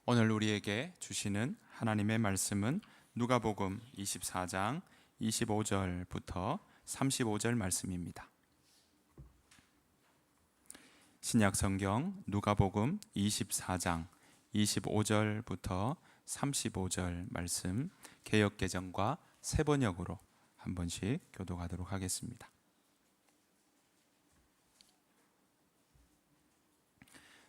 오늘 우리에게 주시는 하나님의 말씀은 누가복음 24장 25절부터 35절 말씀입니다. 신약 성경 누가복음 24장 25절부터 35절 말씀 개역개정과 새번역으로 한 번씩 교독하도록 하겠습니다.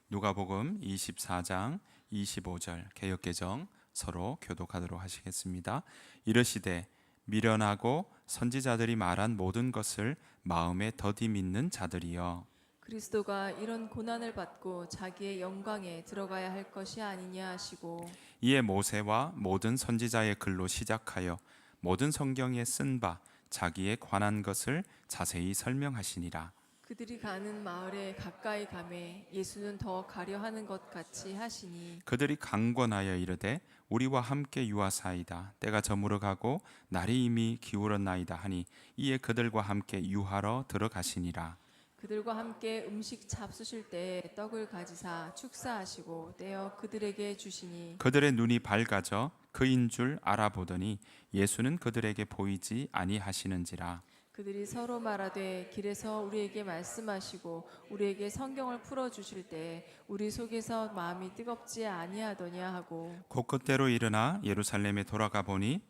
누가복음 24장 25절 개역개정 서로 교독하도록 하시겠습니다. 이르시되 미련하고 선지자들이 말한 모든 것을 마음에 더디 믿는 자들이여, 그리스도가 이런 고난을 받고 자기의 영광에 들어가야 할 것이 아니냐 하시고, 이에 모세와 모든 선지자의 글로 시작하여 모든 성경에 쓴 바 자기에 관한 것을 자세히 설명하시니라. 그들이 가는 마을에 가까이 가매 예수는 더 가려 하는 것 같이 하시니, 그들이 강권하여 이르되 우리와 함께 유하사이다. 때가 저물어 가고 날이 이미 기울었나이다 하니 이에 그들과 함께 유하러 들어가시니라. 그들과 함께 음식 잡수실 때 떡을 가지사 축사하시고 떼어 그들에게 주시니, 그들의 눈이 밝아져 그인 줄 알아보더니 예수는 그들에게 보이지 아니하시는지라. 그들이 서로 말하되 길에서 우리에게 말씀하시고 우리에게 성경을 풀어 주실 때 우리 속에서 마음이 뜨겁지 아니하더냐 하고, 곧그때로 일어나 예루살렘에 돌아가 보니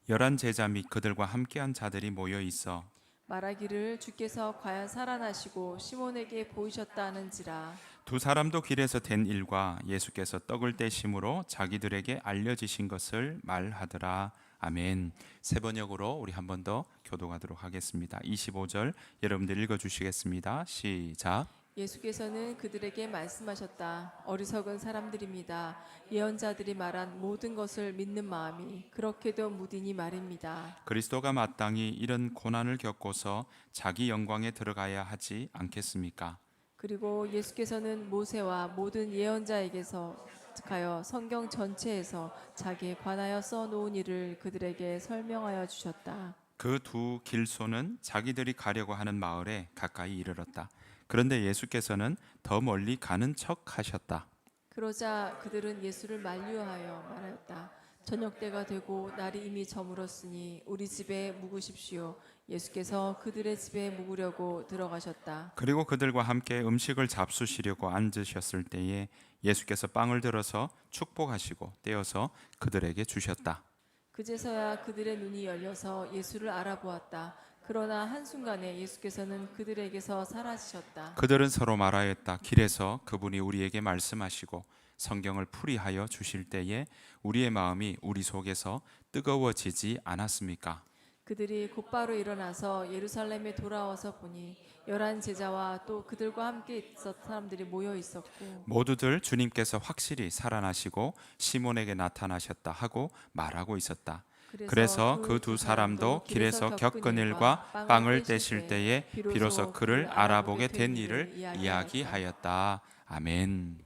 11 제자 및 그들과 함께한 자들이 모여 있어 말하기를 주께서 과연 살아나시고 시몬에게 보이셨다 하는지라. 두 사람도 길에서 된 일과 예수께서 떡을 떼심으로 자기들에게 알려지신 것을 말하더라. 아멘. 세 번역으로 우리 한 번 더 교독하도록 하겠습니다. 25절 여러분들 읽어주시겠습니다. 시작. 예수께서는 그들에게 말씀하셨다. 어리석은 사람들입니다. 예언자들이 말한 모든 것을 믿는 마음이 그렇게도 무디니 말입니다. 그리스도가 마땅히 이런 고난을 겪고서 자기 영광에 들어가야 하지 않겠습니까? 그리고 예수께서는 모세와 모든 예언자에게서 가여 성경 전체에서 자기에 관하여 써놓은 일을 그들에게 설명하여 주셨다. 그 두 길소는 자기들이 가려고 하는 마을에 가까이 이르렀다. 그런데 예수께서는 더 멀리 가는 척 하셨다. 그러자 그들은 예수를 만류하여 말하였다. 저녁 때가 되고 날이 이미 저물었으니 우리 집에 묵으십시오. 예수께서 그들의 집에 묵으려고 들어가셨다. 그리고 그들과 함께 음식을 잡수시려고 앉으셨을 때에 예수께서 빵을 들어서 축복하시고 떼어서 그들에게 주셨다. 그제서야 그들의 눈이 열려서 예수를 알아보았다. 그러나 한순간에 예수께서는 그들에게서 사라지셨다. 그들은 서로 말하였다. 길에서 그분이 우리에게 말씀하시고 성경을 풀이하여 주실 때에 우리의 마음이 우리 속에서 뜨거워지지 않았습니까? 그들이 곧바로 일어나서 예루살렘에 돌아와서 보니 11 제자와 또 그들과 함께 있었던 사람들이 모여 있었고, 모두들 주님께서 확실히 살아나시고 시몬에게 나타나셨다 하고 말하고 있었다. 그래서 그 두 사람도 길에서 겪은 일과 빵을 떼실 때에 비로소 그를 알아보게 된 일을 이야기하였다. 아멘.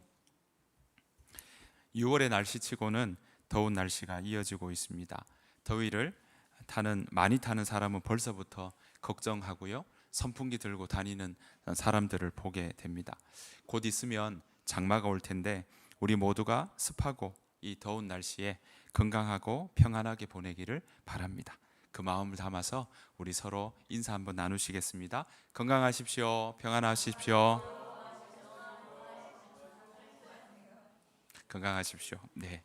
6월의 날씨치고는 더운 날씨가 이어지고 있습니다. 더위를 많이 타는 사람은 벌써부터 걱정하고요. 선풍기 들고 다니는 사람들을 보게 됩니다. 곧 있으면 장마가 올 텐데 우리 모두가 습하고 이 더운 날씨에 건강하고 평안하게 보내기를 바랍니다. 그 마음을 담아서 우리 서로 인사 한번 나누시겠습니다. 건강하십시오. 평안하십시오. 건강하십시오. 네.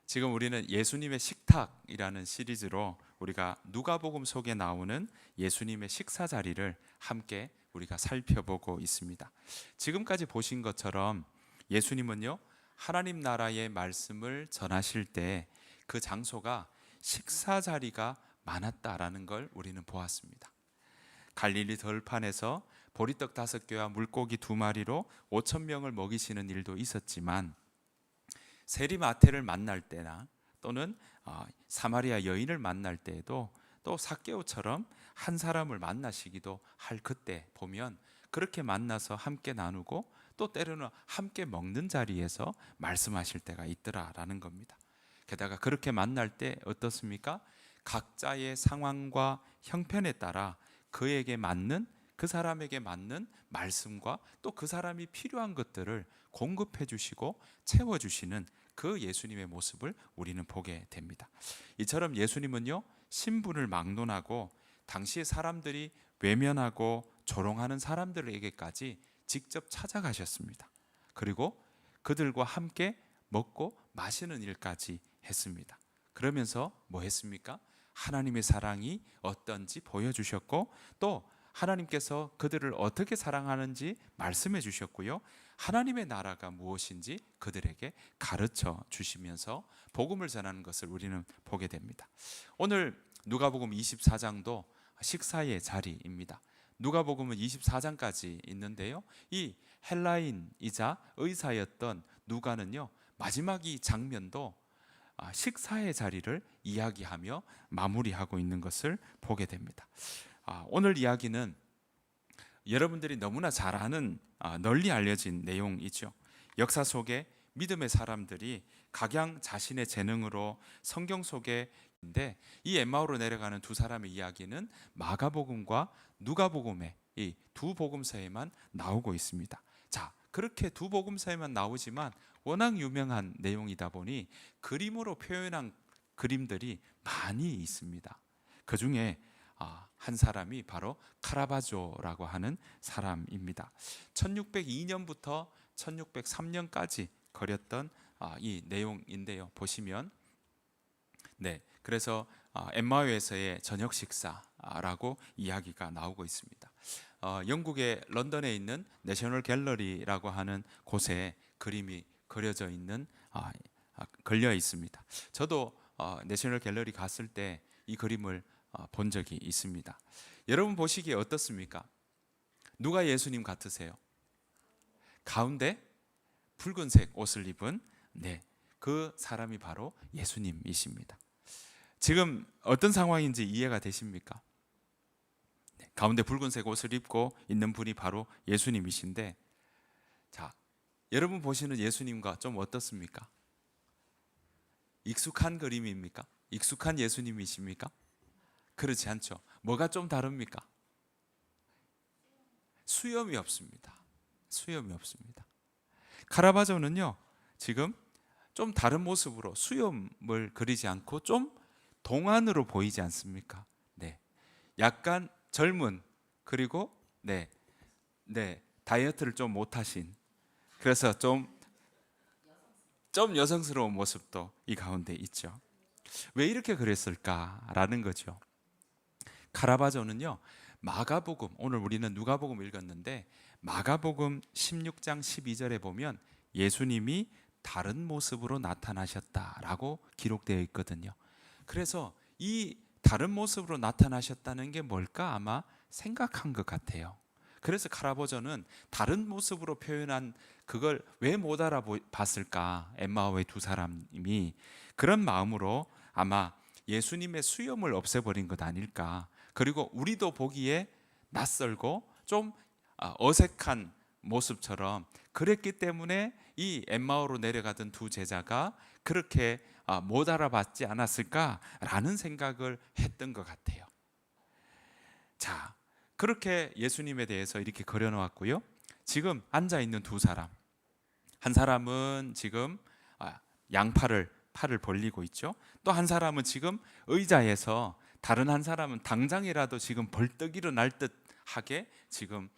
지금 우리는 예수님의 식탁이라는 시리즈로 우리가 누가복음 속에 나오는 예수님의 식사 자리를 함께 우리가 살펴보고 있습니다. 지금까지 보신 것처럼 예수님은요, 하나님 나라의 말씀을 전하실 때 그 장소가 식사 자리가 많았다라는 걸 우리는 보았습니다. 갈릴리 들판에서 보리떡 5개와 물고기 2마리로 5,000명을 먹이시는 일도 있었지만 세리마태를 만날 때나 또는 사마리아 여인을 만날 때에도 또 삭개오처럼 한 사람을 만나시기도 할 그때 보면 그렇게 만나서 함께 나누고 또 때로는 함께 먹는 자리에서 말씀하실 때가 있더라라는 겁니다. 게다가 그렇게 만날 때 어떻습니까? 각자의 상황과 형편에 따라 그에게 맞는 그 사람에게 맞는 말씀과 또 그 사람이 필요한 것들을 공급해 주시고 채워 주시는 그 예수님의 모습을 우리는 보게 됩니다. 이처럼 예수님은요, 신분을 막론하고 당시의 사람들이 외면하고 조롱하는 사람들에게까지 직접 찾아가셨습니다. 그리고 그들과 함께 먹고 마시는 일까지 했습니다. 그러면서 뭐 했습니까? 하나님의 사랑이 어떤지 보여주셨고, 또 하나님께서 그들을 어떻게 사랑하는지 말씀해 주셨고요, 하나님의 나라가 무엇인지 그들에게 가르쳐 주시면서 복음을 전하는 것을 우리는 보게 됩니다. 오늘 누가복음 24장도 식사의 자리입니다. 누가복음은 24장까지 있는데요, 이 헬라인이자 의사였던 누가는요, 마지막 이 장면도 식사의 자리를 이야기하며 마무리하고 있는 것을 보게 됩니다. 오늘 이야기는 여러분들이 너무나 잘 아는 널리 알려진 내용이죠. 역사 속에 믿음의 사람들이 각양 자신의 재능으로 성경 속에인데, 이 엠마오로 내려가는 두 사람의 이야기는 마가복음과 누가복음의 이 두 복음서에만 나오고 있습니다. 자, 그렇게 두 복음서에만 나오지만 워낙 유명한 내용이다 보니 그림으로 표현한 그림들이 많이 있습니다. 그 중에 한 사람이 바로 카라바조라고 하는 사람입니다. 1602년부터 1603년까지 그렸던 이 내용인데요. 보시면, 네, 그래서 엠마오에서의 저녁 식사라고 이야기가 나오고 있습니다. 영국의 런던에 있는 내셔널 갤러리라고 하는 곳에 그림이 그려져 있는 걸려 있습니다. 저도 내셔널 갤러리 갔을 때 이 그림을 본 적이 있습니다. 여러분 보시기에 어떻습니까? 누가 예수님 같으세요? 가운데 붉은색 옷을 입은 그 사람이 바로 예수님이십니다. 지금 어떤 상황인지 이해가 되십니까? 가운데 붉은색 옷을 입고 있는 분이 바로 예수님이신데, 자, 여러분 보시는 예수님과 좀 어떻습니까? 익숙한 그림입니까? 익숙한 예수님이십니까? 그렇지 않죠. 뭐가 좀 다릅니까? 수염이 없습니다. 수염이 없습니다. 카라바조는요, 지금 좀 다른 모습으로 수염을 그리지 않고 좀 동안으로 보이지 않습니까? 네, 약간 젊은, 그리고 다이어트를 좀 못하신, 그래서 좀 여성스러운 모습도 이 가운데 있죠. 왜 이렇게 그랬을까라는 거죠. 카라바조는요, 마가복음, 오늘 우리는 누가복음 읽었는데 마가복음 16장 12절에 보면 예수님이 다른 모습으로 나타나셨다라고 기록되어 있거든요. 그래서 이 다른 모습으로 나타나셨다는 게 뭘까 아마 생각한 것 같아요. 그래서 카라바조는 다른 모습으로 표현한 그걸 왜 못 알아봤을까? 엠마오의 두 사람이 그런 마음으로 아마 예수님의 수염을 없애버린 것 아닐까. 그리고 우리도 보기에 낯설고 좀 어색한 모습처럼 그랬기 때문에 이 엠마오로 내려가던 두 제자가 그렇게 못 알아봤지 않았을까라는 생각을 했던 것 같아요. 자, 그렇게 예수님에 대해서 이렇게 그려놓았고요. 지금 앉아 있는 두 사람, 한 사람은 지금 팔을 벌리고 있죠. 또 한 사람은 지금 의자에서, 다른 한 사람은 당장이라도 지금 벌떡 일어날 듯하게 지금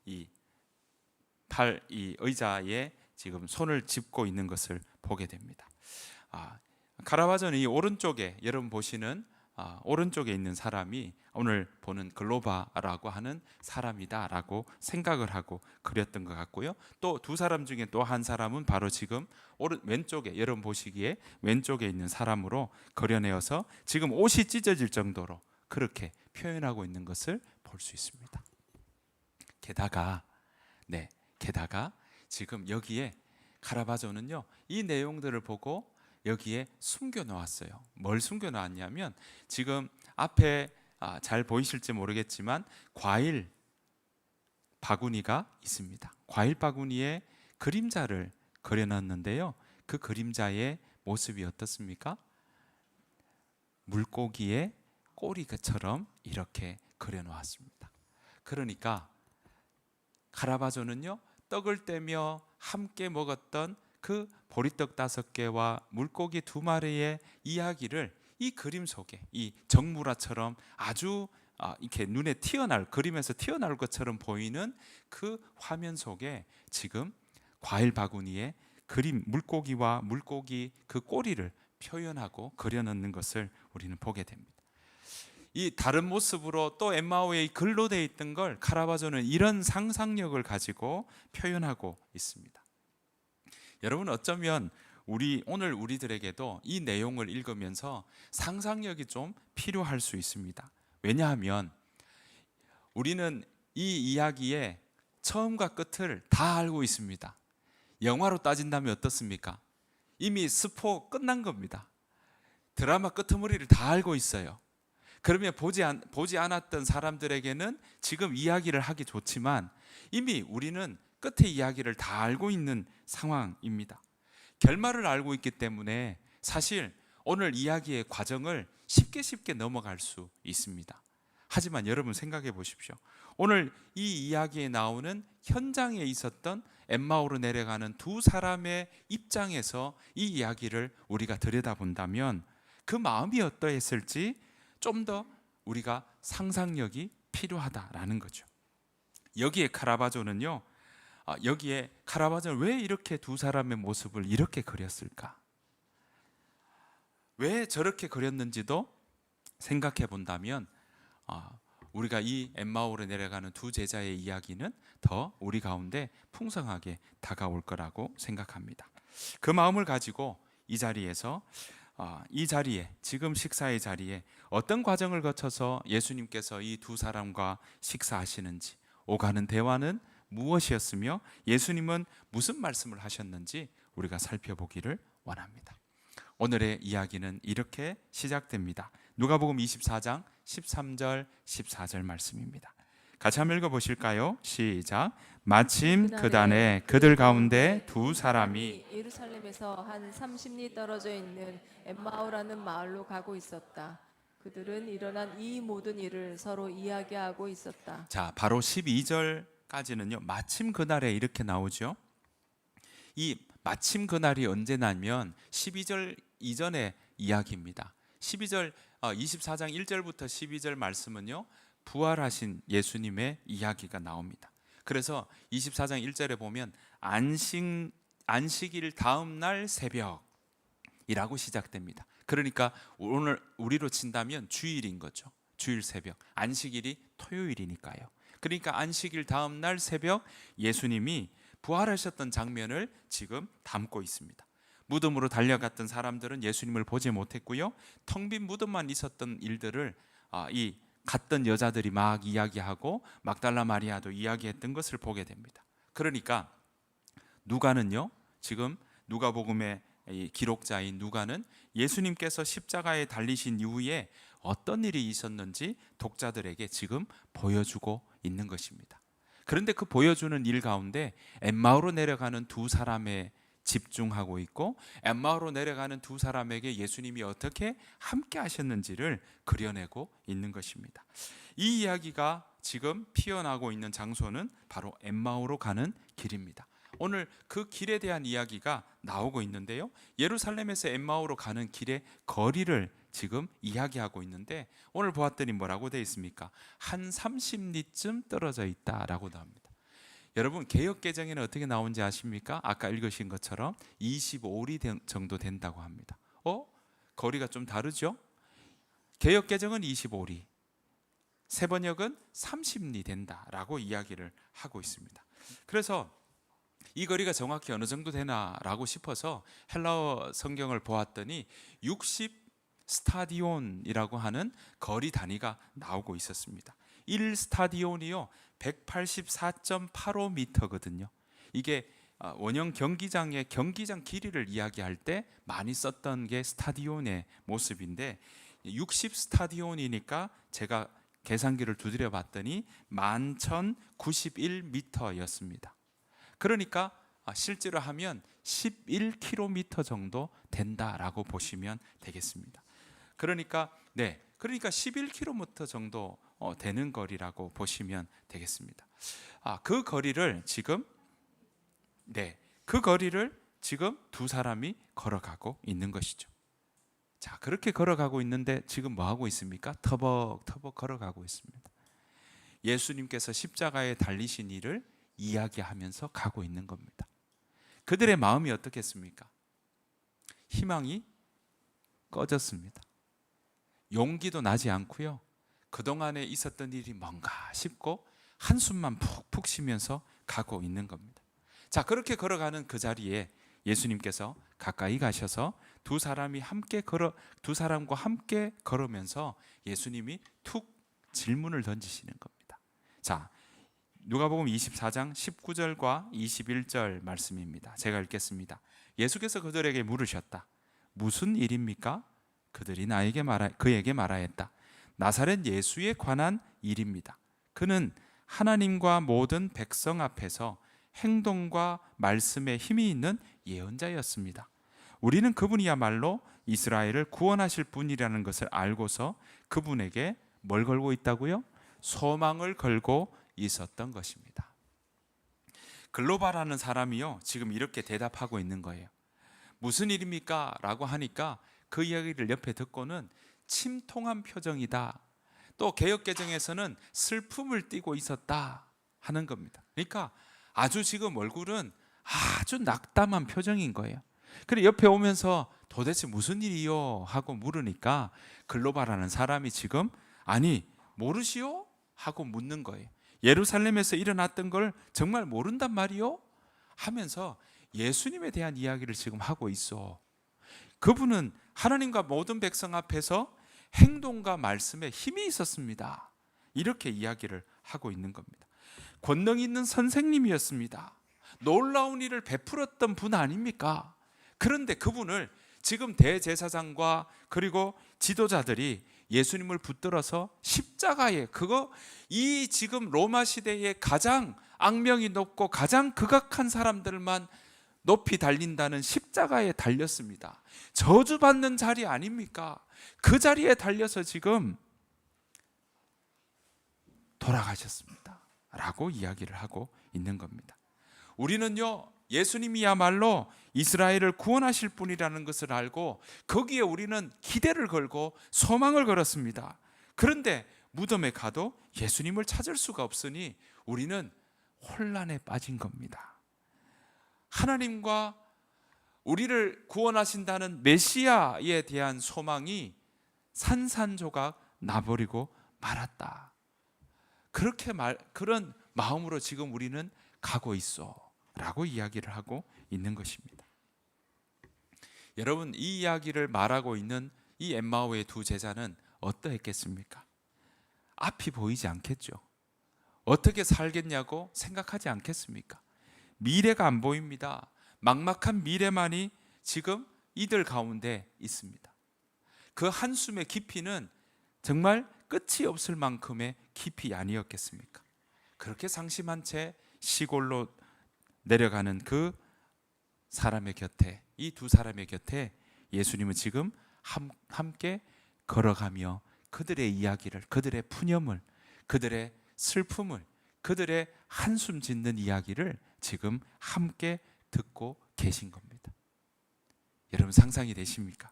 이 의자에 지금 손을 짚고 있는 것을 보게 됩니다. 카라바조는 이 오른쪽에, 여러분 보시는 오른쪽에 있는 사람이 오늘 보는 글로바라고 하는 사람이다라고 생각을 하고 그렸던 것 같고요. 또 두 사람 중에 또 한 사람은 바로 지금 왼쪽에, 여러분 보시기에 왼쪽에 있는 사람으로 그려내어서 지금 옷이 찢어질 정도로 그렇게 표현하고 있는 것을 볼 수 있습니다. 게다가 지금 여기에 카라바조는요, 이 내용들을 보고 여기에 숨겨 놓았어요. 뭘 숨겨 놓았냐면, 지금 앞에 잘 보이실지 모르겠지만 과일 바구니가 있습니다. 과일 바구니에 그림자를 그려놨는데요, 그 그림자의 모습이 어떻습니까? 물고기의 꼬리처럼 이렇게 그려놓았습니다. 그러니까 카라바조는요, 떡을 떼며 함께 먹었던 그 보리떡 5개와 물고기 2마리의 이야기를 이 그림 속에, 이 정물화처럼 아주 이렇게 눈에 그림에서 튀어나올 것처럼 보이는 그 화면 속에 지금 과일 바구니에 그림 물고기와 물고기 그 꼬리를 표현하고 그려넣는 것을 우리는 보게 됩니다. 이 다른 모습으로 또 엠마오에 글로 되어 있던 걸 카라바조는 이런 상상력을 가지고 표현하고 있습니다. 여러분, 어쩌면 오늘 우리들에게도 이 내용을 읽으면서 상상력이 좀 필요할 수 있습니다. 왜냐하면 우리는 이 이야기의 처음과 끝을 다 알고 있습니다. 영화로 따진다면 어떻습니까? 이미 스포 끝난 겁니다. 드라마 끄트머리를 다 알고 있어요. 그러면 보지 않았던 사람들에게는 지금 이야기를 하기 좋지만 이미 우리는 끝의 이야기를 다 알고 있는 상황입니다. 결말을 알고 있기 때문에 사실 오늘 이야기의 과정을 쉽게 넘어갈 수 있습니다. 하지만 여러분 생각해 보십시오. 오늘 이 이야기에 나오는 현장에 있었던 엠마오로 내려가는 2사람의 입장에서 이 이야기를 우리가 들여다본다면 그 마음이 어떠했을지 좀 더 우리가 상상력이 필요하다라는 거죠. 여기에 카라바조는 왜 이렇게 2사람의 모습을 이렇게 그렸을까? 왜 저렇게 그렸는지도 생각해 본다면 우리가 이 엠마오로 내려가는 2 제자의 이야기는 더 우리 가운데 풍성하게 다가올 거라고 생각합니다. 그 마음을 가지고 이 자리에 지금 식사의 자리에 어떤 과정을 거쳐서 예수님께서 이 2사람과 식사하시는지, 오가는 대화는 무엇이었으며 예수님은 무슨 말씀을 하셨는지 우리가 살펴보기를 원합니다. 오늘의 이야기는 이렇게 시작됩니다. 누가복음 24장 13절 14절 말씀입니다. 같이 한번 읽어보실까요? 시작. 마침 그단에 그들 가운데 2사람이 예루살렘에서 한 30리 떨어져 있는 엠마오라는 마을로 가고 있었다. 그들은 일어난 이 모든 일을 서로 이야기하고 있었다. 자, 바로 12절까지는요, 마침 그날에 이렇게 나오죠. 이 마침 그날이 언제냐면 12절 이전의 이야기입니다. 24장 1절부터 12절 말씀은요, 부활하신 예수님의 이야기가 나옵니다. 그래서 24장 1절에 보면 안식일 다음 날 새벽이라고 시작됩니다. 그러니까 오늘 우리로 친다면 주일인 거죠. 주일 새벽. 안식일이 토요일이니까요. 그러니까 안식일 다음 날 새벽 예수님이 부활하셨던 장면을 지금 담고 있습니다. 무덤으로 달려갔던 사람들은 예수님을 보지 못했고요. 텅 빈 무덤만 있었던 일들을 이 갔던 여자들이 막 이야기하고 막달라 마리아도 이야기했던 것을 보게 됩니다. 그러니까 누가는요, 지금 누가복음의 이 기록자인 누가는 예수님께서 십자가에 달리신 이후에 어떤 일이 있었는지 독자들에게 지금 보여주고 있는 것입니다. 그런데 그 보여주는 일 가운데 엠마오로 내려가는 2사람에 집중하고 있고, 엠마오로 내려가는 2사람에게 예수님이 어떻게 함께 하셨는지를 그려내고 있는 것입니다. 이 이야기가 지금 피어나고 있는 장소는 바로 엠마오로 가는 길입니다. 오늘 그 길에 대한 이야기가 나오고 있는데요, 예루살렘에서 엠마오로 가는 길의 거리를 지금 이야기하고 있는데, 오늘 보았더니 뭐라고 되어 있습니까? 한 30리쯤 떨어져 있다라고 나옵니다. 여러분, 개역개정에는 어떻게 나온지 아십니까? 아까 읽으신 것처럼 25리 정도 된다고 합니다. 거리가 좀 다르죠? 개역개정은 25리, 세번역은 30리 된다라고 이야기를 하고 있습니다. 그래서 이 거리가 정확히 어느 정도 되나라고 싶어서 헬라어 성경을 보았더니 60스타디온이라고 하는 거리 단위가 나오고 있었습니다. 1스타디온이요 184.85m거든요. 이게 원형 경기장의 경기장 길이를 이야기할 때 많이 썼던 게 스타디온의 모습인데, 60스타디온이니까 제가 계산기를 두드려 봤더니 11,091m였습니다. 그러니까 실제로 하면 11km 정도 된다라고 보시면 되겠습니다. 그러니까 그러니까 11km 정도 되는 거리라고 보시면 되겠습니다. 그 거리를 지금 두 사람이 걸어가고 있는 것이죠. 자, 그렇게 걸어가고 있는데 지금 뭐 하고 있습니까? 터벅터벅 걸어가고 있습니다. 예수님께서 십자가에 달리신 일을 이야기하면서 가고 있는 겁니다. 그들의 마음이 어떻겠습니까? 희망이 꺼졌습니다. 용기도 나지 않고요. 그동안에 있었던 일이 뭔가 싶고 한숨만 푹푹 쉬면서 가고 있는 겁니다. 자, 그렇게 걸어가는 그 자리에 예수님께서 가까이 가셔서 두 사람과 함께 걸으면서 예수님이 툭 질문을 던지시는 겁니다. 자, 누가복음 24장 19절과 21절 말씀입니다. 제가 읽겠습니다. 예수께서 그들에게 물으셨다. 무슨 일입니까? 그들이 그에게 말하였다. 나사렛 예수에 관한 일입니다. 그는 하나님과 모든 백성 앞에서 행동과 말씀에 힘이 있는 예언자였습니다. 우리는 그분이야말로 이스라엘을 구원하실 분이라는 것을 알고서 그분에게 뭘 걸고 있다고요? 소망을 걸고 있었던 것입니다. 글로바라는 사람이요, 지금 이렇게 대답하고 있는 거예요. 무슨 일입니까? 라고 하니까 그 이야기를 옆에 듣고는 침통한 표정이다. 또 개역개정에서는 슬픔을 띠고 있었다 하는 겁니다. 그러니까 아주 지금 얼굴은 아주 낙담한 표정인 거예요. 그래 옆에 오면서 도대체 무슨 일이요? 하고 물으니까 글로바라는 사람이 지금 아니 모르시오? 하고 묻는 거예요. 예루살렘에서 일어났던 걸 정말 모른단 말이요? 하면서 예수님에 대한 이야기를 지금 하고 있어. 그분은 하나님과 모든 백성 앞에서 행동과 말씀에 힘이 있었습니다. 이렇게 이야기를 하고 있는 겁니다. 권능 있는 선생님이었습니다. 놀라운 일을 베풀었던 분 아닙니까? 그런데 그분을 지금 대제사장과 그리고 지도자들이 예수님을 붙들어서 십자가에 이 지금 로마 시대의 가장 악명이 높고 가장 극악한 사람들만 높이 달린다는 십자가에 달렸습니다. 저주받는 자리 아닙니까? 그 자리에 달려서 지금 돌아가셨습니다. 라고 이야기를 하고 있는 겁니다. 우리는요, 예수님이야말로 이스라엘을 구원하실 분이라는 것을 알고 거기에 우리는 기대를 걸고 소망을 걸었습니다. 그런데 무덤에 가도 예수님을 찾을 수가 없으니 우리는 혼란에 빠진 겁니다. 하나님과 우리를 구원하신다는 메시아에 대한 소망이 산산조각 나버리고 말았다. 그런 마음으로 지금 우리는 가고 있어 라고 이야기를 하고 있는 것입니다. 여러분, 이 이야기를 말하고 있는 이 엠마오의 두 제자는 어떠했겠습니까? 앞이 보이지 않겠죠. 어떻게 살겠냐고 생각하지 않겠습니까? 미래가 안 보입니다. 막막한 미래만이 지금 이들 가운데 있습니다. 그 한숨의 깊이는 정말 끝이 없을 만큼의 깊이 아니었겠습니까? 그렇게 상심한 채 시골로 내려가는 그 사람의 곁에, 이 두 사람의 곁에 예수님은 지금 함께 걸어가며 그들의 이야기를, 그들의 푸념을, 그들의 슬픔을, 그들의 한숨 짓는 이야기를 지금 함께 듣고 계신 겁니다. 여러분 상상이 되십니까?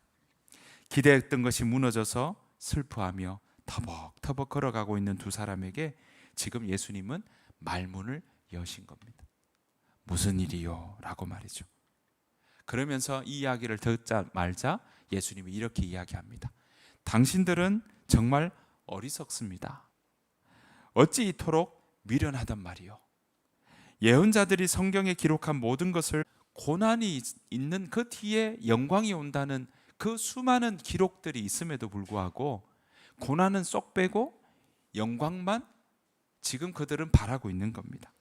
기대했던 것이 무너져서 슬퍼하며 터벅터벅 걸어가고 있는 두 사람에게 지금 예수님은 말문을 여신 겁니다. 무슨 일이요? 라고 말이죠. 그러면서 이 이야기를 듣자 말자 예수님이 이렇게 이야기합니다. 당신들은 정말 어리석습니다. 어찌 이토록 미련하단 말이요. 예언자들이 성경에 기록한 모든 것을 고난이 있는 그 뒤에 영광이 온다는 그 수많은 기록들이 있음에도 불구하고 고난은 쏙 빼고 영광만 지금 그들은 바라고 있는 겁니다.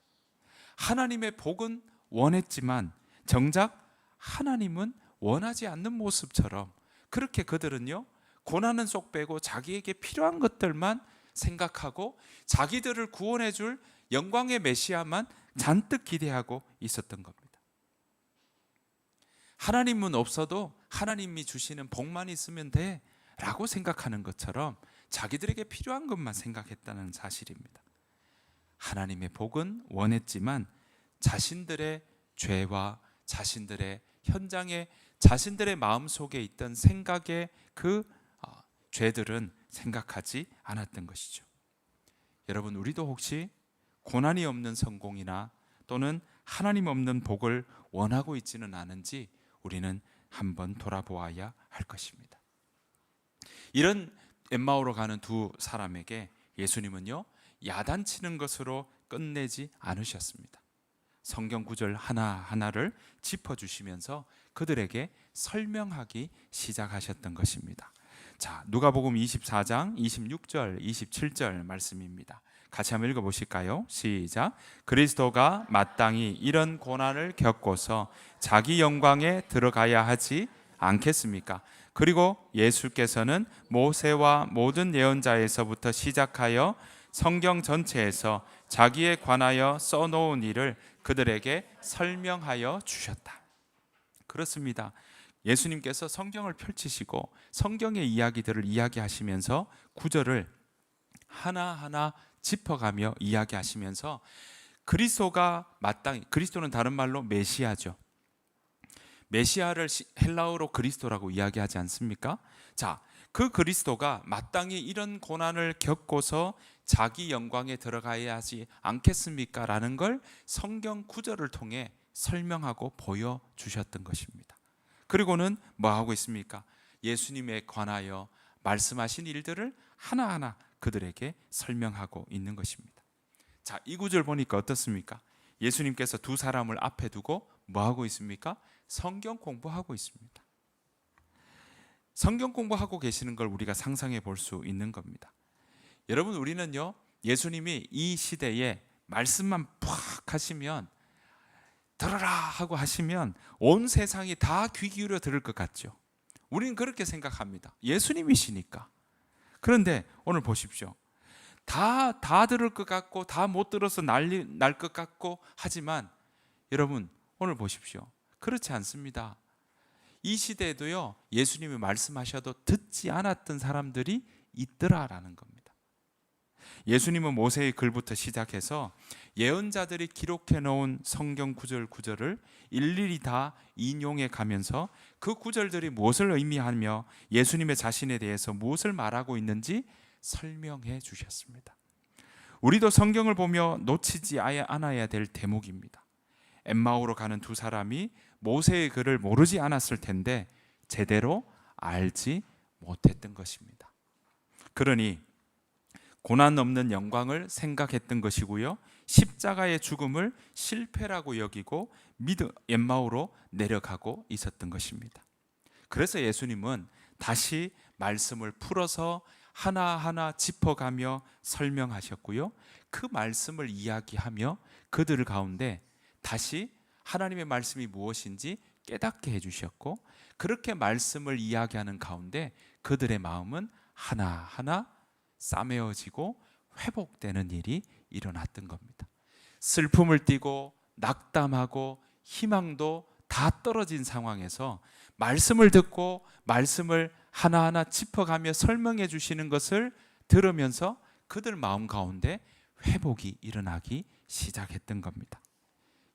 하나님의 복은 원했지만 정작 하나님은 원하지 않는 모습처럼 그렇게 그들은요, 고난은 쏙 빼고 자기에게 필요한 것들만 생각하고 자기들을 구원해 줄 영광의 메시아만 잔뜩 기대하고 있었던 겁니다. 하나님은 없어도 하나님이 주시는 복만 있으면 돼 라고 생각하는 것처럼 자기들에게 필요한 것만 생각했다는 사실입니다. 하나님의 복은 원했지만 자신들의 죄와 자신들의 현장에 자신들의 마음속에 있던 생각의 그 죄들은 생각하지 않았던 것이죠. 여러분, 우리도 혹시 고난이 없는 성공이나 또는 하나님 없는 복을 원하고 있지는 않은지 우리는 한번 돌아보아야 할 것입니다. 이런 엠마오로 가는 두 사람에게 예수님은요, 야단치는 것으로 끝내지 않으셨습니다. 성경 구절 하나하나를 짚어주시면서 그들에게 설명하기 시작하셨던 것입니다. 자, 누가복음 24장 26절 27절 말씀입니다. 같이 한번 읽어보실까요? 시작. 그리스도가 마땅히 이런 고난을 겪고서 자기 영광에 들어가야 하지 않겠습니까? 그리고 예수께서는 모세와 모든 예언자에서부터 시작하여 성경 전체에서 자기에 관하여 써놓은 일을 그들에게 설명하여 주셨다. 그렇습니다. 예수님께서 성경을 펼치시고 성경의 이야기들을 이야기하시면서 구절을 하나하나 짚어가며 이야기하시면서 그리스도가 마땅히, 그리스도는 다른 말로 메시아죠. 메시아를 헬라어로 그리스도라고 이야기하지 않습니까? 자, 그 그리스도가 마땅히 이런 고난을 겪고서 자기 영광에 들어가야 하지 않겠습니까? 라는 걸 성경 구절을 통해 설명하고 보여주셨던 것입니다. 그리고는 뭐 하고 있습니까? 예수님에 관하여 말씀하신 일들을 하나하나 그들에게 설명하고 있는 것입니다. 자, 이 구절 보니까 어떻습니까? 예수님께서 두 사람을 앞에 두고 뭐 하고 있습니까? 성경 공부하고 있습니다. 성경 공부하고 계시는 걸 우리가 상상해 볼 수 있는 겁니다. 여러분, 우리는요, 예수님이 이 시대에 말씀만 팍 하시면, 들어라 하고 하시면 온 세상이 다 귀 기울여 들을 것 같죠. 우리는 그렇게 생각합니다. 예수님이시니까. 그런데 오늘 보십시오. 다 들을 것 같고 다 못 들어서 난리 날 것 같고 하지만 여러분, 오늘 보십시오. 그렇지 않습니다. 이 시대에도요, 예수님이 말씀하셔도 듣지 않았던 사람들이 있더라라는 겁니다. 예수님은 모세의 글부터 시작해서 예언자들이 기록해 놓은 성경 구절을 일일이 다 인용해 가면서 그 구절들이 무엇을 의미하며 예수님의 자신에 대해서 무엇을 말하고 있는지 설명해 주셨습니다. 우리도 성경을 보며 놓치지 않아야 될 대목입니다. 엠마오로 가는 두 사람이 모세의 글을 모르지 않았을 텐데 제대로 알지 못했던 것입니다. 그러니 고난 없는 영광을 생각했던 것이고요, 십자가의 죽음을 실패라고 여기고 엠마오로 내려가고 있었던 것입니다. 그래서 예수님은 다시 말씀을 풀어서 하나하나 짚어가며 설명하셨고요, 그 말씀을 이야기하며 그들 가운데 다시 하나님의 말씀이 무엇인지 깨닫게 해주셨고, 그렇게 말씀을 이야기하는 가운데 그들의 마음은 하나하나 싸매어지고 회복되는 일이 일어났던 겁니다. 슬픔을 띠고 낙담하고 희망도 다 떨어진 상황에서 말씀을 듣고 말씀을 하나하나 짚어가며 설명해 주시는 것을 들으면서 그들 마음 가운데 회복이 일어나기 시작했던 겁니다.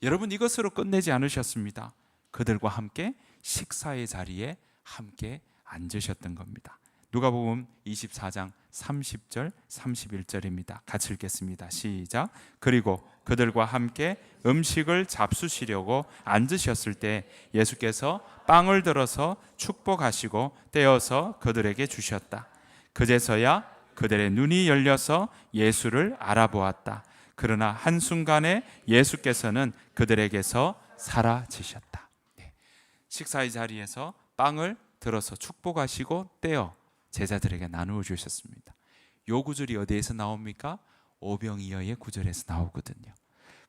여러분, 이것으로 끝내지 않으셨습니다. 그들과 함께 식사의 자리에 함께 앉으셨던 겁니다. 누가복음 24장 30절 31절입니다. 같이 읽겠습니다. 시작. 그리고 그들과 함께 음식을 잡수시려고 앉으셨을 때 예수께서 빵을 들어서 축복하시고 떼어서 그들에게 주셨다. 그제서야 그들의 눈이 열려서 예수를 알아보았다. 그러나 한순간에 예수께서는 그들에게서 사라지셨다. 식사의 자리에서 빵을 들어서 축복하시고 떼어 제자들에게 나누어 주셨습니다. 요 구절이 어디에서 나옵니까? 오병이어의 구절에서 나오거든요.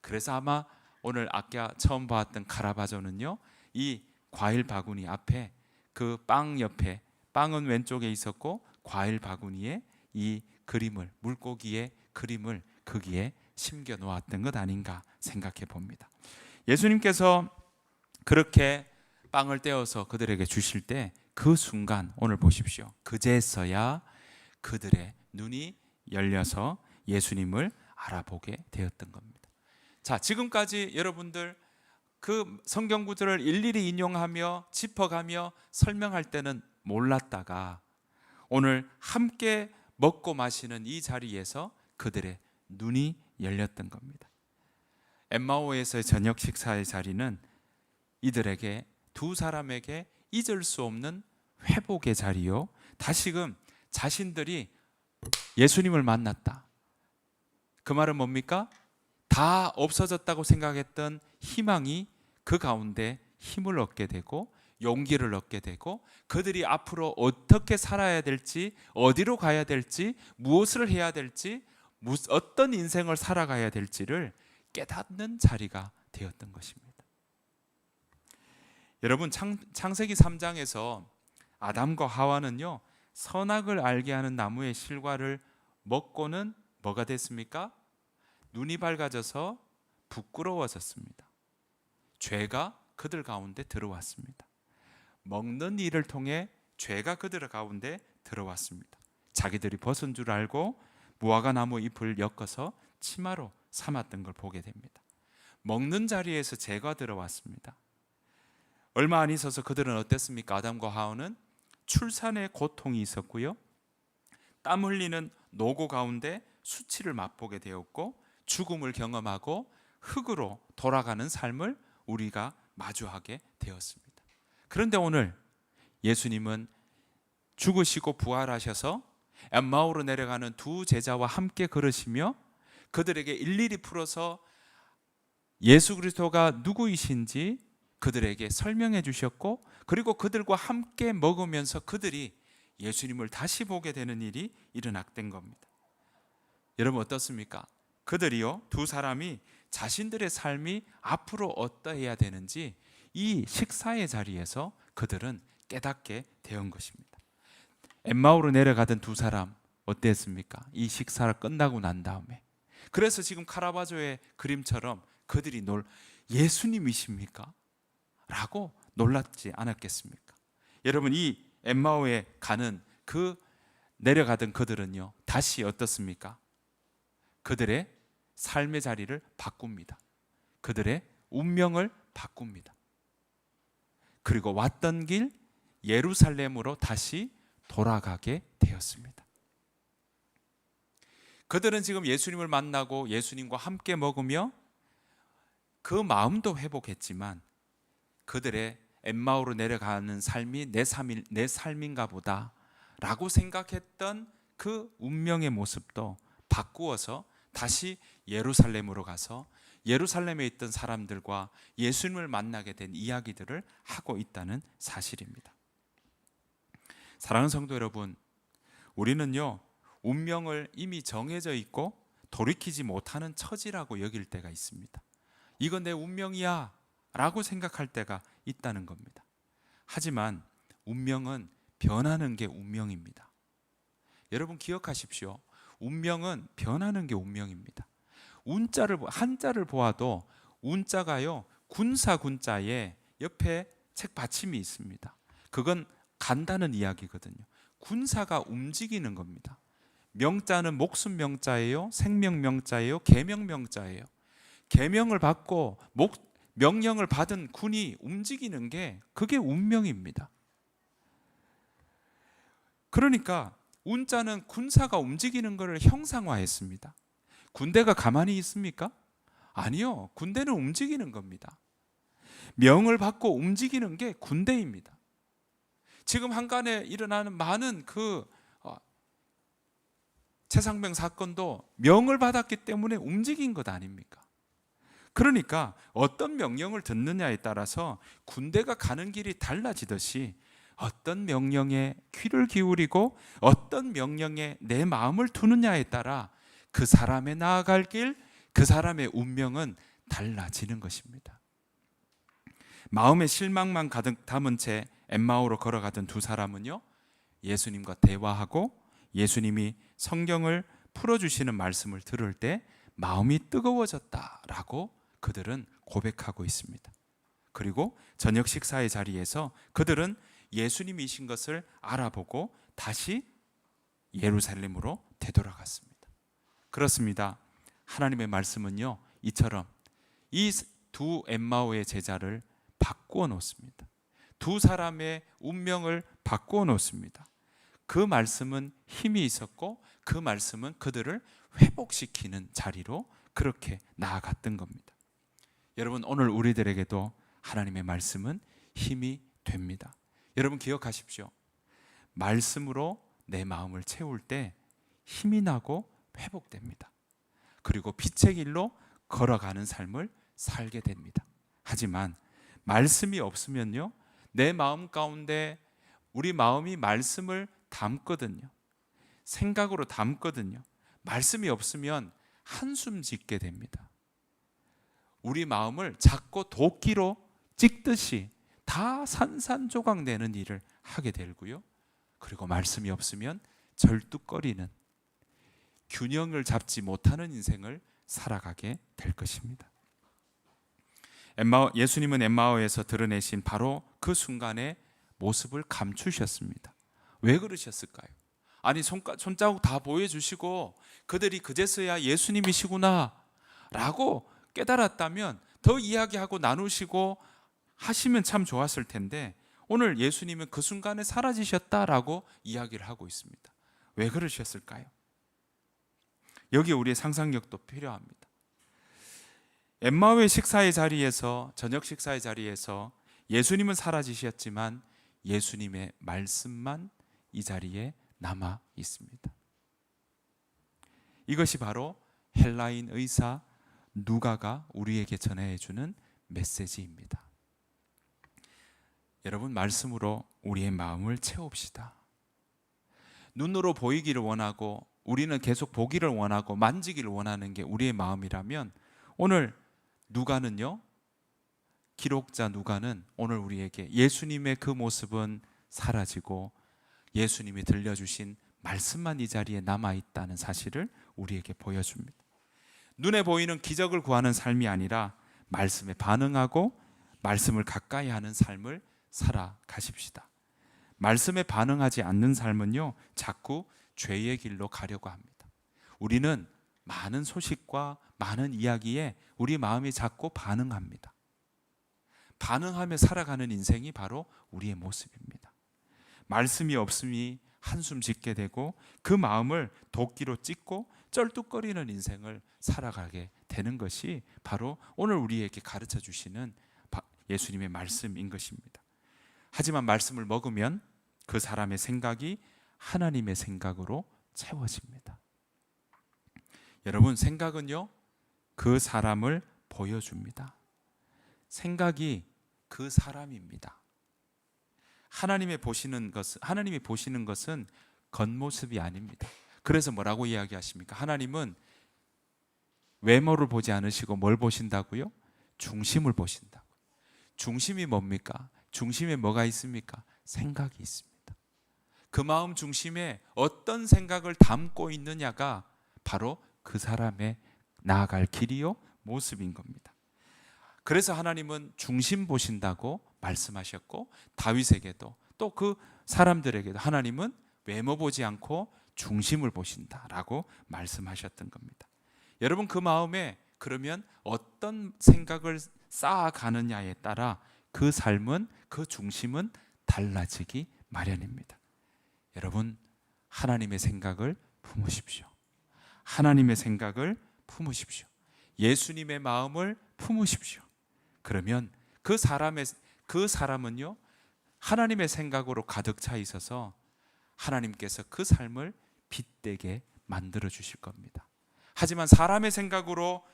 그래서 아마 오늘 아까 처음 봤던 카라바조는요, 이 과일 바구니 앞에 그 빵 옆에, 빵은 왼쪽에 있었고 과일 바구니에 이 그림을, 물고기의 그림을 거기에 심겨 놓았던 것 아닌가 생각해 봅니다. 예수님께서 그렇게 빵을 떼어서 그들에게 주실 때 그 순간 오늘 보십시오. 그제서야 그들의 눈이 열려서 예수님을 알아보게 되었던 겁니다. 자, 지금까지 여러분들 그 성경 구절을 일일이 인용하며 짚어가며 설명할 때는 몰랐다가 오늘 함께 먹고 마시는 이 자리에서 그들의 눈이 열렸던 겁니다. 엠마오에서의 저녁 식사의 자리는 이들에게, 두 사람에게 잊을 수 없는 회복의 자리요, 다시금 자신들이 예수님을 만났다. 그 말은 뭡니까? 다 없어졌다고 생각했던 희망이 그 가운데 힘을 얻게 되고 용기를 얻게 되고 그들이 앞으로 어떻게 살아야 될지, 어디로 가야 될지, 무엇을 해야 될지, 어떤 인생을 살아가야 될지를 깨닫는 자리가 되었던 것입니다. 여러분, 창세기 3장에서 아담과 하와는요, 선악을 알게 하는 나무의 실과를 먹고는 뭐가 됐습니까? 눈이 밝아져서 부끄러워졌습니다. 죄가 그들 가운데 들어왔습니다. 먹는 일을 통해 죄가 그들 가운데 들어왔습니다. 자기들이 벗은 줄 알고 무화과 나무 잎을 엮어서 치마로 삼았던 걸 보게 됩니다. 먹는 자리에서 죄가 들어왔습니다. 얼마 안 있어서 그들은 어땠습니까? 아담과 하와는 출산의 고통이 있었고요, 땀 흘리는 노고 가운데 수치를 맛보게 되었고 죽음을 경험하고 흙으로 돌아가는 삶을 우리가 마주하게 되었습니다. 그런데 오늘 예수님은 죽으시고 부활하셔서 엠마오로 내려가는 두 제자와 함께 걸으시며 그들에게 일일이 풀어서 예수 그리스도가 누구이신지 그들에게 설명해 주셨고, 그리고 그들과 함께 먹으면서 그들이 예수님을 다시 보게 되는 일이 일어났던 겁니다. 여러분 어떻습니까? 그들이요, 두 사람이 자신들의 삶이 앞으로 어떠해야 되는지 이 식사의 자리에서 그들은 깨닫게 되었던 것입니다. 엠마오로 내려가던 두 사람 어땠습니까? 이 식사를 끝나고 난 다음에. 그래서 지금 카라바조의 그림처럼 그들이 예수님이십니까? 라고 놀랐지 않았겠습니까? 여러분, 이 엠마오에 가는 그 내려가던 그들은요, 다시 어떻습니까? 그들의 삶의 자리를 바꿉니다. 그들의 운명을 바꿉니다. 그리고 왔던 길 예루살렘으로 다시 돌아가게 되었습니다. 그들은 지금 예수님을 만나고 예수님과 함께 먹으며 그 마음도 회복했지만 그들의 엠마오로 내려가는 삶이 내 삶인가 보다 라고 생각했던 그 운명의 모습도 바꾸어서 다시 예루살렘으로 가서 예루살렘에 있던 사람들과 예수님을 만나게 된 이야기들을 하고 있다는 사실입니다. 사랑하는 성도 여러분, 우리는요, 운명을 이미 정해져 있고 돌이키지 못하는 처지라고 여길 때가 있습니다. 이건 내 운명이야 라고 생각할 때가 있다는 겁니다. 하지만 운명은 변하는 게 운명입니다. 여러분 기억하십시오. 운명은 변하는 게 운명입니다. 한자를 보아도 운자가요, 군사군자에 옆에 책 받침이 있습니다. 그건 간다는 이야기거든요. 군사가 움직이는 겁니다. 명자는 목숨 명자예요, 생명 명자예요, 계명 명자예요. 계명을 받고 명령을 받은 군이 움직이는 게 그게 운명입니다. 그러니까 운자는 군사가 움직이는 것을 형상화했습니다. 군대가 가만히 있습니까? 아니요. 군대는 움직이는 겁니다. 명을 받고 움직이는 게 군대입니다. 지금 한간에 일어나는 많은 최상병 사건도 명을 받았기 때문에 움직인 것 아닙니까? 그러니까 어떤 명령을 듣느냐에 따라서 군대가 가는 길이 달라지듯이 어떤 명령에 귀를 기울이고 어떤 명령에 내 마음을 두느냐에 따라 그 사람의 나아갈 길, 그 사람의 운명은 달라지는 것입니다. 마음의 실망만 가득 담은 채 엠마오로 걸어가던 두 사람은요, 예수님과 대화하고 예수님이 성경을 풀어주시는 말씀을 들을 때 마음이 뜨거워졌다라고 그들은 고백하고 있습니다. 그리고 저녁 식사의 자리에서 그들은 예수님이신 것을 알아보고 다시 예루살렘으로 되돌아갔습니다. 그렇습니다. 하나님의 말씀은요, 이처럼 이 두 엠마오의 제자를 바꾸어 놓습니다. 두 사람의 운명을 바꾸어 놓습니다. 그 말씀은 힘이 있었고 그 말씀은 그들을 회복시키는 자리로 그렇게 나아갔던 겁니다. 여러분, 오늘 우리들에게도 하나님의 말씀은 힘이 됩니다. 여러분 기억하십시오. 말씀으로 내 마음을 채울 때 힘이 나고 회복됩니다. 그리고 빛의 길로 걸어가는 삶을 살게 됩니다. 하지만 말씀이 없으면요, 내 마음 가운데 우리 마음이 말씀을 담거든요. 생각으로 담거든요. 말씀이 없으면 한숨 짓게 됩니다. 우리 마음을 자꾸 도끼로 찍듯이 다 산산조각 내는 일을 하게 되고요. 그리고 말씀이 없으면 절뚝거리는, 균형을 잡지 못하는 인생을 살아가게 될 것입니다. 예수님은 엠마오에서 드러내신 바로 그 순간의 모습을 감추셨습니다. 왜 그러셨을까요? 아니, 손자국 다 보여주시고 그들이 그제서야 예수님이시구나 라고 깨달았다면 더 이야기하고 나누시고 하시면 참 좋았을 텐데, 오늘 예수님은 그 순간에 사라지셨다라고 이야기를 하고 있습니다. 왜 그러셨을까요? 여기 우리의 상상력도 필요합니다. 엠마오의 식사의 자리에서, 저녁 식사의 자리에서 예수님은 사라지셨지만 예수님의 말씀만 이 자리에 남아 있습니다. 이것이 바로 헬라인 의사 누가가 우리에게 전해주는 메시지입니다. 여러분, 말씀으로 우리의 마음을 채웁시다. 눈으로 보이기를 원하고 우리는 계속 보기를 원하고 만지기를 원하는 게 우리의 마음이라면, 오늘 누가는요, 기록자 누가는 오늘 우리에게 예수님의 그 모습은 사라지고 예수님이 들려주신 말씀만 이 자리에 남아있다는 사실을 우리에게 보여줍니다. 눈에 보이는 기적을 구하는 삶이 아니라 말씀에 반응하고 말씀을 가까이 하는 삶을 살아가십시다. 말씀에 반응하지 않는 삶은요, 자꾸 죄의 길로 가려고 합니다. 우리는 많은 소식과 많은 이야기에 우리 마음이 자꾸 반응합니다. 반응하며 살아가는 인생이 바로 우리의 모습입니다. 말씀이 없음이 한숨 짓게 되고 그 마음을 도끼로 찢고 쩔뚝거리는 인생을 살아가게 되는 것이 바로 오늘 우리에게 가르쳐 주시는 예수님의 말씀인 것입니다. 하지만 말씀을 먹으면 그 사람의 생각이 하나님의 생각으로 채워집니다. 여러분, 생각은요, 그 사람을 보여줍니다. 생각이 그 사람입니다. 하나님이 보시는 것은 겉모습이 아닙니다. 그래서 뭐라고 이야기하십니까? 하나님은 외모를 보지 않으시고 뭘 보신다고요? 중심을 보신다고요. 중심이 뭡니까? 중심에 뭐가 있습니까? 생각이 있습니다. 그 마음 중심에 어떤 생각을 담고 있느냐가 바로 그 사람의 나아갈 길이요, 모습인 겁니다. 그래서 하나님은 중심 보신다고 말씀하셨고, 다윗에게도 또 그 사람들에게도 하나님은 외모 보지 않고 중심을 보신다라고 말씀하셨던 겁니다. 여러분, 그 마음에 그러면 어떤 생각을 쌓아가느냐에 따라 그 삶은, 그 중심은 달라지기 마련입니다. 여러분, 하나님의 생각을 품으십시오. 하나님의 생각을 품으십시오. 예수님의 마음을 품으십시오. 그러면 그 사람은요, 하나님의 생각으로 가득 차 있어서 하나님께서 그 삶을 빛되게 만들어 주실 겁니다. 하지만 사람의 생각으로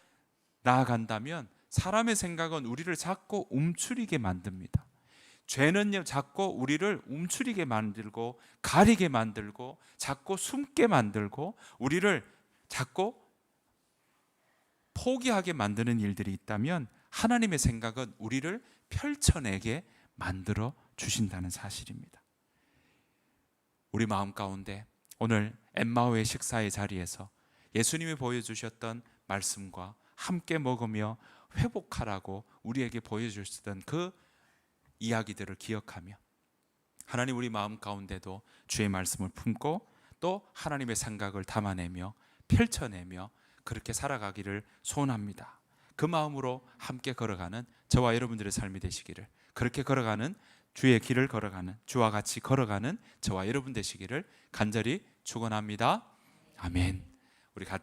나아간다면 사람의 생각은 우리를 자꾸 움츠리게 만듭니다. 죄는요, 자꾸 우리를 움츠리게 만들고 가리게 만들고 자꾸 숨게 만들고 우리를 자꾸 포기하게 만드는 일들이 있다면, 하나님의 생각은 우리를 펼쳐내게 만들어 주신다는 사실입니다. 우리 마음 가운데 오늘 엠마오의 식사의 자리에서 예수님이 보여주셨던 말씀과 함께 먹으며 회복하라고 우리에게 보여주셨던 그 이야기들을 기억하며, 하나님, 우리 마음 가운데도 주의 말씀을 품고 또 하나님의 생각을 담아내며 펼쳐내며 그렇게 살아가기를 소원합니다. 그 마음으로 함께 걸어가는 저와 여러분들의 삶이 되시기를, 그렇게 걸어가는 주의 길을 걸어가는, 주와 같이 걸어가는 저와 여러분 되시기를 간절히 축원합니다. 아멘. 우리 같이